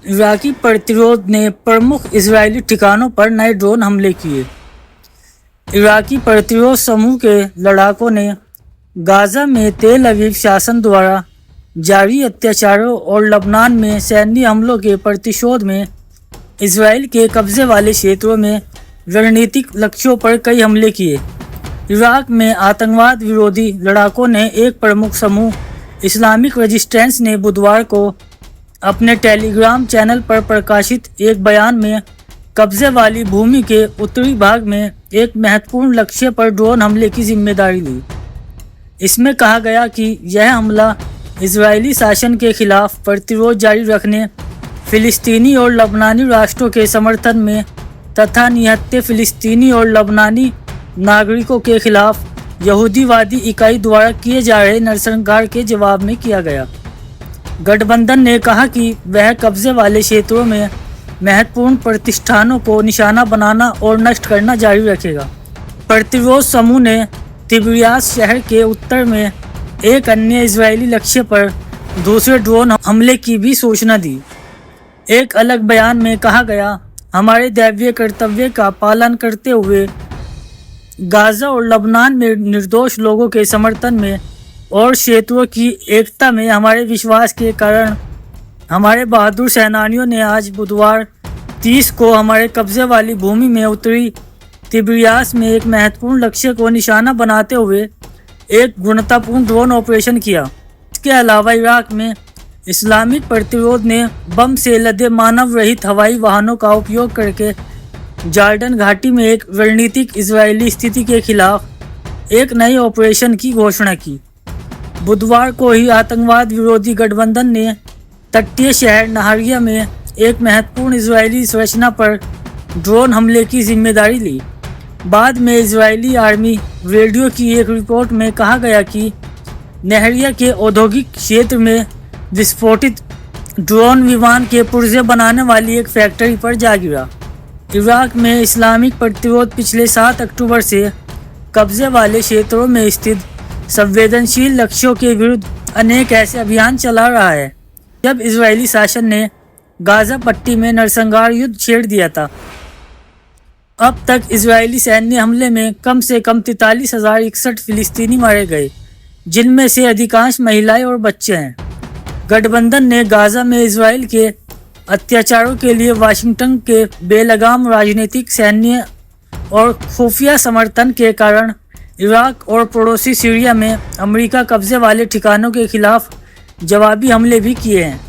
इराकी प्रतिरोध ने प्रमुख इजरायली ठिकानों पर नए ड्रोन हमले किए। इराकी प्रतिरोध समूह के लड़ाकों ने गाजा में तेल अवीव शासन द्वारा जारी अत्याचारों और लबनान में सैन्य हमलों के प्रतिशोध में इजराइल के कब्जे वाले क्षेत्रों में रणनीतिक लक्ष्यों पर कई हमले किए। इराक में आतंकवाद विरोधी लड़ाकों ने एक प्रमुख समूह इस्लामिक रेजिस्टेंस ने बुधवार को अपने टेलीग्राम चैनल पर प्रकाशित एक बयान में कब्जे वाली भूमि के उत्तरी भाग में एक महत्वपूर्ण लक्ष्य पर ड्रोन हमले की जिम्मेदारी ली। इसमें कहा गया कि यह हमला इजरायली शासन के खिलाफ प्रतिरोध जारी रखने, फिलिस्तीनी और लबनानी राष्ट्रों के समर्थन में तथा निहत्थे फिलिस्तीनी और लबनानी नागरिकों के खिलाफ यहूदीवादी इकाई द्वारा किए जा रहे नरसंहार के जवाब में किया गया। गठबंधन ने कहा कि वह कब्जे वाले क्षेत्रों में महत्वपूर्ण प्रतिष्ठानों को निशाना बनाना और नष्ट करना जारी रखेगा। प्रतिरोध समूह ने तिबिरियास शहर के उत्तर में एक अन्य इजरायली लक्ष्य पर दूसरे ड्रोन हमले की भी सूचना दी। एक अलग बयान में कहा गया, हमारे दैवीय कर्तव्य का पालन करते हुए गाजा और लबनान में निर्दोष लोगों के समर्थन में और क्षेत्रों की एकता में हमारे विश्वास के कारण हमारे बहादुर सेनानियों ने आज बुधवार 30 को हमारे कब्जे वाली भूमि में उत्तरी तिबिरियास में एक महत्वपूर्ण लक्ष्य को निशाना बनाते हुए एक गुणवत्तापूर्ण ड्रोन ऑपरेशन किया। इसके अलावा इराक में इस्लामिक प्रतिरोध ने बम से लदे मानव रहित हवाई वाहनों का उपयोग करके जॉर्डन घाटी में एक रणनीतिक इजरायली स्थिति के खिलाफ एक नए ऑपरेशन की घोषणा की। बुधवार को ही आतंकवाद विरोधी गठबंधन ने तटीय शहर नहारिया में एक महत्वपूर्ण इजरायली संरचना पर ड्रोन हमले की जिम्मेदारी ली। बाद में इजरायली आर्मी रेडियो की एक रिपोर्ट में कहा गया कि नहरिया के औद्योगिक क्षेत्र में विस्फोटित ड्रोन विमान के पुर्जे बनाने वाली एक फैक्ट्री पर जा गिरा। इराक में इस्लामिक प्रतिरोध पिछले 7 अक्टूबर से कब्जे वाले क्षेत्रों में स्थित संवेदनशील लक्ष्यों के विरुद्ध अनेक ऐसे अभियान चला रहा है जब इजरायली शासन ने गाजा पट्टी में नरसंहार युद्ध छेड़ दिया था। अब तक इजरायली सैन्य हमले में कम से कम 43,061 फिलिस्तीनी मारे गए, जिनमें से अधिकांश महिलाएं और बच्चे हैं। गठबंधन ने गाजा में इजराइल के अत्याचारों के लिए वाशिंगटन के बेलगाम राजनीतिक, सैन्य और खुफिया समर्थन के कारण इराक और पड़ोसी सीरिया में अमेरिका कब्जे वाले ठिकानों के खिलाफ जवाबी हमले भी किए हैं।